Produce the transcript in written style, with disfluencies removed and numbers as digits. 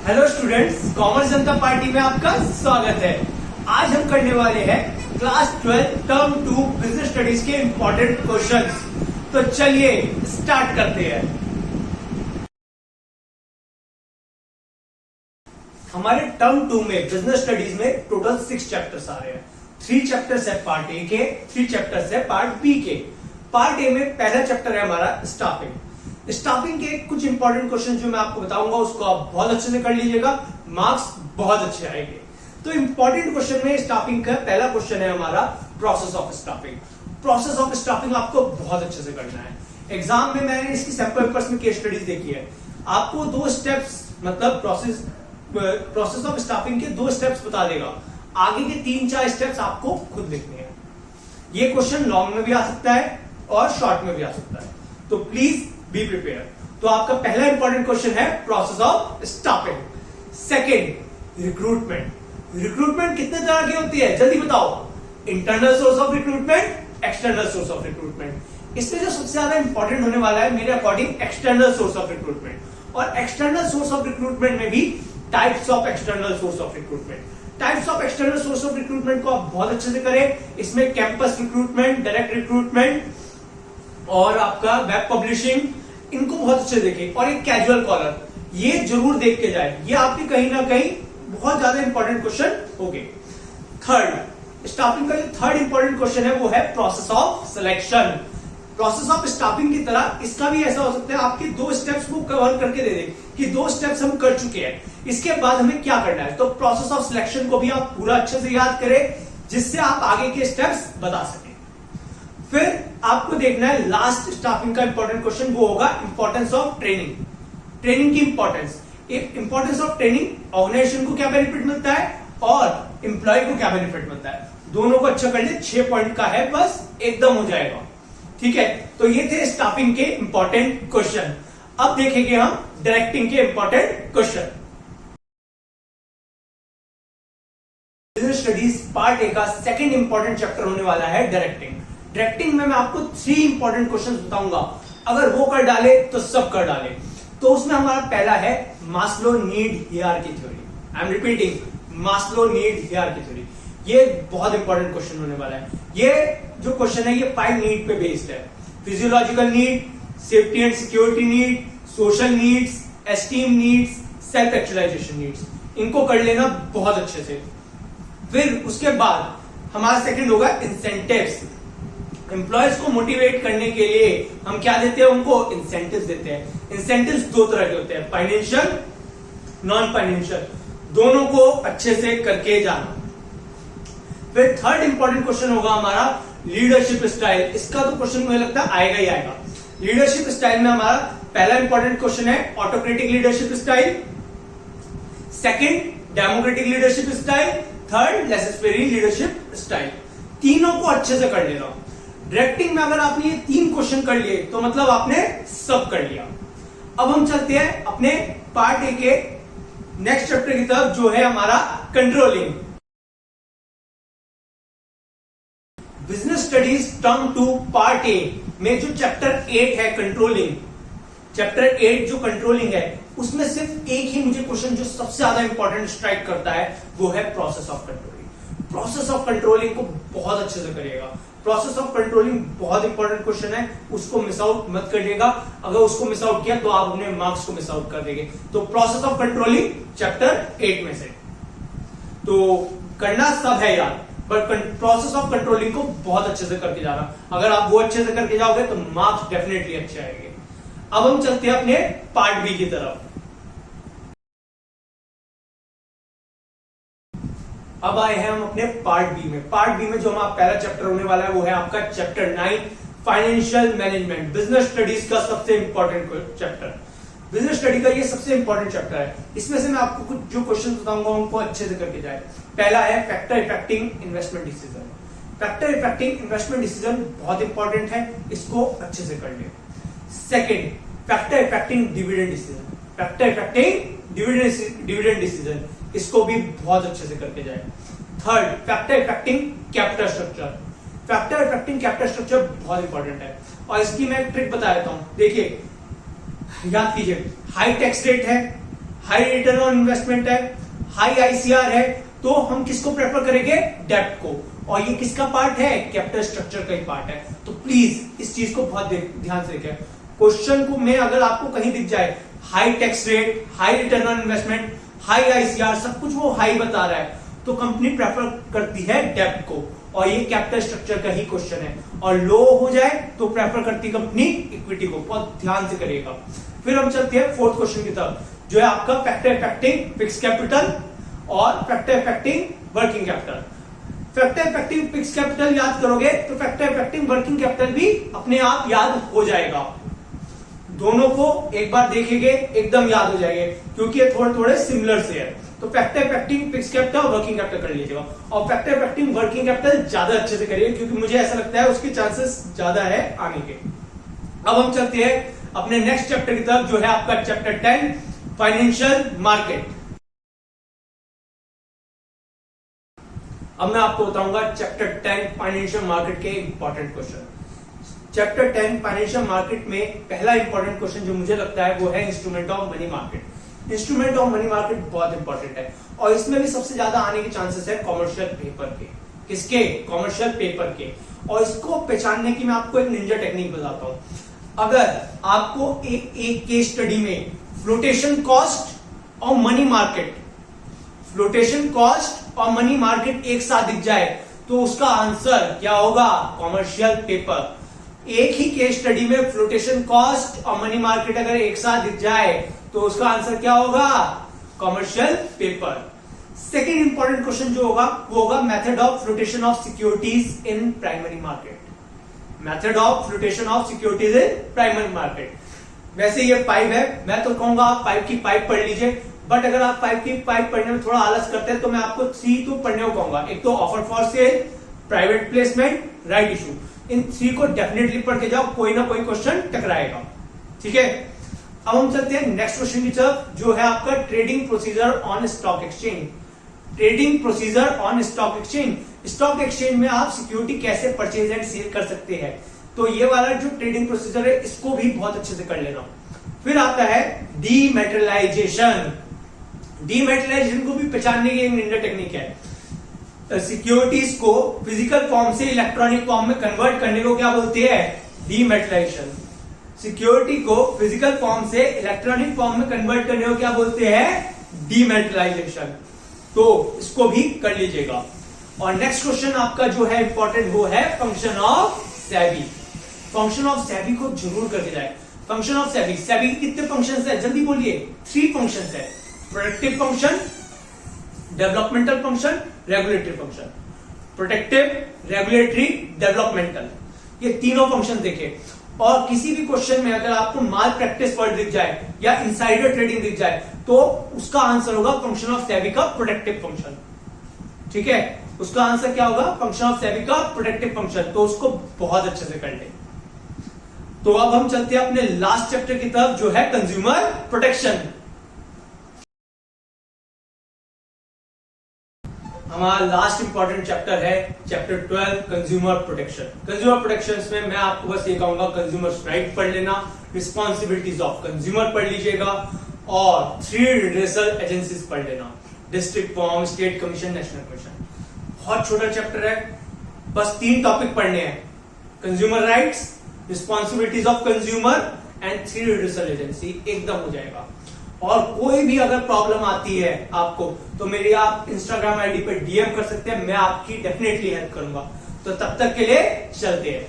Hello students, commerce जनता party में आपका स्वागत है। आज हम करने वाले हैं क्लास 12 टर्म 2 बिजनेस स्टडीज के इंपॉर्टेंट क्वेश्चंस। तो चलिए स्टार्ट करते हैं। हमारे टर्म 2 में बिजनेस स्टडीज में टोटल 6 चैप्टर्स आ रहे हैं। 3 चैप्टर्स है पार्ट ए के, 3 चैप्टर्स है पार्ट बी के। पार्ट ए में पहला चैप्टर है हमारा स्टाफिंग। स्टाफिंग के कुछ इंपॉर्टेंट क्वेश्चन जो मैं आपको बताऊंगा उसको आप बहुत अच्छे से कर लीजिएगा, मार्क्स बहुत अच्छे आएंगे। तो इंपॉर्टेंट क्वेश्चन में स्टाफिंग का पहला क्वेश्चन है हमारा process of staffing. Process of staffing आपको बहुत अच्छे से करना है। एग्जाम में मैंने इसकी सैंपल पेपर्स में केस स्टडीज देखी है। आपको 2 स्टेप्स मतलब प्रोसेस ऑफ स्टाफिंग के 2 स्टेप्स बता देगा, आगे के 3-4 स्टेप्स आपको खुद लिखने हैं। ये क्वेश्चन लॉन्ग में भी आ सकता है और शॉर्ट में भी आ सकता है, तो प्लीज बी प्रिपेयर। तो आपका पहला इंपॉर्टेंट क्वेश्चन है process of staffing. Second, recruitment. Recruitment कितने तरह की होती है जल्दी बताओ? Internal source of recruitment, external source of recruitment. इसमें जो सबसे ज्यादा इंपॉर्टेंट होने वाला है मेरे according external source of recruitment. और एक्सटर्नल सोर्स ऑफ रिक्रूटमेंट में भी types of external source of recruitment. Types of external source of recruitment को आप बहुत अच्छे से करें। इसमें कैंपस रिक्रूटमेंट, डायरेक्ट रिक्रूटमेंट और आपका वेब पब्लिशिंग, इनको बहुत अच्छे देखें। और एक कैजुअल कॉलर, ये जरूर देख के जाए, ये आपके कहीं ना कहीं बहुत ज्यादा इंपॉर्टेंट क्वेश्चन हो गए। थर्ड, स्टाफिंग का जो थर्ड इंपॉर्टेंट क्वेश्चन है वो है process of selection. Process of staffing की तरह इसका भी ऐसा हो सकता है आपके 2 स्टेप्स को कवर करके दे दे कि 2 स्टेप्स हम कर चुके हैं, इसके बाद हमें क्या करना है। तो प्रोसेस ऑफ सिलेक्शन को भी आप पूरा अच्छे से याद करें जिससे आप आगे के स्टेप्स बता सकें। फिर आपको देखना है लास्ट स्टाफिंग का इंपॉर्टेंट क्वेश्चन, वो होगा इंपॉर्टेंस ऑफ ट्रेनिंग। ट्रेनिंग की importance, importance of training, organisation को क्या बेनिफिट मिलता है और एम्प्लॉय को क्या बेनिफिट मिलता है, दोनों को अच्छा कर ले। 6 पॉइंट का है, बस एकदम हो जाएगा। ठीक है, तो ये थे स्टाफिंग के इंपॉर्टेंट क्वेश्चन। अब देखेंगे हम डायरेक्टिंग के important question. Business studies part A का सेकंड इंपॉर्टेंट चैप्टर होने वाला है डायरेक्टिंग। डायरेक्टिंग में मैं आपको 3 इंपॉर्टेंट क्वेश्चंस बताऊंगा, अगर वो कर डाले तो सब कर डाले। तो उसमें हमारा पहला है Maslow need hierarchy theory. I am repeating, Maslow need hierarchy theory. ये बहुत इंपॉर्टेंट क्वेश्चन होने वाला है। ये जो क्वेश्चन है ये 5 नीड पे बेस्ड है। Physiological need, safety and security need, social needs, esteem needs, self actualisation needs. इनको कर लेना बहुत अच्छे से। फिर उसके बाद हमारा सेकंड होगा इंसेंटिव्स। एम्प्लॉयज को मोटिवेट करने के लिए हम क्या देते हैं, उनको इंसेंटिव्स देते हैं। इंसेंटिव्स 2 तरह के होते हैं, फाइनेंशियल, नॉन फाइनेंशियल, दोनों को अच्छे से करके जाना। फिर थर्ड इंपॉर्टेंट क्वेश्चन होगा हमारा लीडरशिप स्टाइल। इसका तो क्वेश्चन मुझे लगता है आएगा ही आएगा। लीडरशिप स्टाइल में हमारा पहला इंपॉर्टेंट क्वेश्चन है autocratic leadership style, second democratic leadership style, third laces-fair leadership style. तीनों को अच्छे से कर लेना। डायरेक्टिंग में अगर आपने ये 3 क्वेश्चन कर लिए तो मतलब आपने सब कर लिया। अब हम चलते हैं अपने पार्ट ए के नेक्स्ट चैप्टर की तरफ, जो है हमारा controlling. Business studies term 2 part A में जो चैप्टर 8 है कंट्रोलिंग, चैप्टर 8 जो कंट्रोलिंग है उसमें सिर्फ एक ही मुझे क्वेश्चन जो सबसे ज्यादा इंपॉर्टेंट स्ट्राइक करता है वो है process of controlling. Process of controlling को बहुत अच्छे से करिएगा। प्रोसेस ऑफ कंट्रोलिंग बहुत इंपॉर्टेंट क्वेश्चन है, उसको मिस आउट मत करिएगा। अगर उसको मिस आउट किया तो आप अपने मार्क्स को मिस आउट कर देंगे। तो प्रोसेस ऑफ कंट्रोलिंग चैप्टर 8 में से तो करना सब है यार, बट प्रोसेस ऑफ कंट्रोलिंग को बहुत अच्छे से करके जाना। अगर आप वो अच्छे से करके जाओगे तो मार्क्स डेफिनेटली अच्छे आएंगे। अब हम चलते हैं अपने पार्ट बी की तरफ। अब आए हैं हम अपने पार्ट बी में। पार्ट बी में जो हमारा पहला चैप्टर होने वाला है वो है आपका chapter 9 financial management. Business studies का सबसे इंपॉर्टेंट चैप्टर, बिजनेस स्टडी का ये सबसे इंपॉर्टेंट चैप्टर है। इसमें से मैं आपको कुछ जो क्वेश्चन बताऊंगा उनको अच्छे से करके जाए। पहला है factor affecting investment decision. Factor affecting investment decision बहुत इंपॉर्टेंट है, इसको अच्छे से कर ले। Second, factor affecting dividend decision. Factor affecting dividend decision, इसको भी बहुत अच्छे से करके जाए। Third, factor affecting capital structure. Factor affecting capital structure बहुत इंपॉर्टेंट है और इसकी मैं एक ट्रिक बता देता हूं। देखिए, याद कीजिए, हाई टैक्स रेट है, हाई रिटर्न ऑन इन्वेस्टमेंट है, हाई आईसीआर है, तो हम किसको प्रेफर करेंगे? डेब्ट को। और ये किसका पार्ट है? कैपिटल स्ट्रक्चर का ही पार्ट है। तो प्लीज इस चीज को बहुत ध्यान से देखें। क्वेश्चन को में अगर आपको कहीं दिख जाए high tax rate, high return on investment, high ICR, सब कुछ वो हाई बता रहा है, तो कंपनी प्रेफर करती है डेब्ट को, और ये कैपिटल स्ट्रक्चर का ही क्वेश्चन है। और लो हो जाए तो प्रेफर करती कंपनी इक्विटी को। बहुत ध्यान से करिएगा। फिर हम चलते हैं फोर्थ क्वेश्चन की तरफ, जो है आपका फैक्टर इफेक्टिंग फिक्स कैपिटल और factor affecting working capital. Factor affecting fix capital याद करोगे तो फैक्टर इफेक्टिंग वर्किंग कैपिटल भी अपने आप याद हो जाएगा। दोनों को एक बार देखेंगे एकदम याद हो जाएंगे, क्योंकि ये थोड़े थोड़े सिमिलर से है। तो फैक्टर इफेक्टिंग फिक्स कैपिटल और वर्किंग कैपिटल कर लीजिएगा, और फैक्टर इफेक्टिंग वर्किंग कैपिटल ज्यादा अच्छे से करिए, क्योंकि मुझे ऐसा लगता है उसके चांसेस ज्यादा है आने के। अब हम चलते हैं अपने नेक्स्ट चैप्टर की तरफ, जो है आपका चैप्टर 10 फाइनेंशियल मार्केट। अब मैं आपको बताऊंगा चैप्टर 10 फाइनेंशियल मार्केट के important question. Chapter 10 financial market में पहला इंपॉर्टेंट क्वेश्चन जो मुझे लगता है वो है instrument of money market. Instrument of money market बहुत इंपॉर्टेंट है, और इसमें भी सबसे ज्यादा आने के चांसेस है कॉमर्शियल पेपर के। किसके? कॉमर्शियल पेपर के। और इसको पहचानने की मैं आपको एक निंजा टेक्निक बताता हूं। अगर आपको एक केस स्टडी में फ्लोटेशन कॉस्ट और मनी मार्केट, फ्लोटेशन कॉस्ट और मनी मार्केट एक साथ दिख जाए तो उसका आंसर क्या होगा? Commercial paper. एक ही केस स्टडी में फ्लोटेशन कॉस्ट और मनी मार्केट अगर एक साथ दिख जाए तो उसका आंसर क्या होगा? Commercial paper. Second important question जो होगा वो होगा method of flotation of securities in primary market. Method of flotation of securities in primary market. वैसे ये 5 है, मैं तो कहूंगा आप 5 की 5 पढ़ लीजिए, बट अगर आप 5 की 5 पढ़ने में थोड़ा आलस करते हैं तो मैं आपको 3 तो पढ़ने को कहूंगा। एक तो offer for sale, private placement, right issue. इन 3 को डेफिनेटली पढ़ के जाओ, कोई ना कोई क्वेश्चन टकराएगा। ठीक है, अब हम चलते हैं नेक्स्ट क्वेश्चन की तरफ, जो है आपका trading procedure on stock exchange. Trading procedure on stock exchange. Stock exchange में आप सिक्योरिटी कैसे परचेज एंड सेल कर सकते हैं, तो ये वाला जो ट्रेडिंग प्रोसीजर है इसको भी बहुत अच्छे से कर लेना। फिर आता है डीमैटेरियलाइजेशन। डीमैटेरियलाइजेशन को भी पहचानने की एक निंजा टेक्निक है। सिक्योरिटीज को फिजिकल फॉर्म से इलेक्ट्रॉनिक फॉर्म में कन्वर्ट करने को क्या बोलते हैं? डीमैटेरियलाइजेशन। सिक्योरिटी को फिजिकल फॉर्म से इलेक्ट्रॉनिक फॉर्म में कन्वर्ट करने को क्या बोलते हैं? डीमैटेरियलाइजेशन। तो इसको भी कर लीजिएगा। और नेक्स्ट क्वेश्चन आपका जो है इंपॉर्टेंट वो है function of SEBI. Function of SEBI को जरूर करके जाए। फंक्शन ऑफ सेबी, सेबी के कितने फंक्शंस है? जल्दी बोलिए। 3 फंक्शंस है, protective function, developmental function, regulatory function. Protective, regulatory, developmental, ये तीनों फंक्शन देखे। और किसी भी क्वेश्चन में अगर आपको माल प्रैक्टिस वर्ड दिख जाए या इनसाइडर ट्रेडिंग दिख जाए तो उसका आंसर होगा फंक्शन ऑफ सेबी का प्रोटेक्टिव फंक्शन। ठीक है, उसका आंसर क्या होगा? फंक्शन ऑफ सेबी का प्रोटेक्टिव फंक्शन। तो उसको बहुत अच्छे से कर ले। तो अब हम चलते हैं अपने लास्ट चैप्टर की तरफ, जो है कंज्यूमर प्रोटेक्शन। हमारा लास्ट इंपॉर्टेंट चैप्टर है chapter 12 consumer protection. Consumer protection में मैं आपको बस ये कहूंगा कंज्यूमर राइट पढ़ लेना, रिस्पॉन्सिबिलिटीज ऑफ कंज्यूमर पढ़ लीजिएगा, और 3 रिड्रेसल एजेंसीज पढ़ लेना, district form, state commission, national commission. बहुत छोटा चैप्टर है, बस 3 टॉपिक पढ़ने हैं, consumer rights, responsibilities of consumer and 3 redressal agency, एकदम हो जाएगा। और कोई भी अगर प्रॉब्लम आती है आपको तो मेरी आप इंस्टाग्राम आईडी पे डीएम कर सकते हैं, मैं आपकी डेफिनेटली हेल्प करूंगा। तो तब तक के लिए चलते हैं।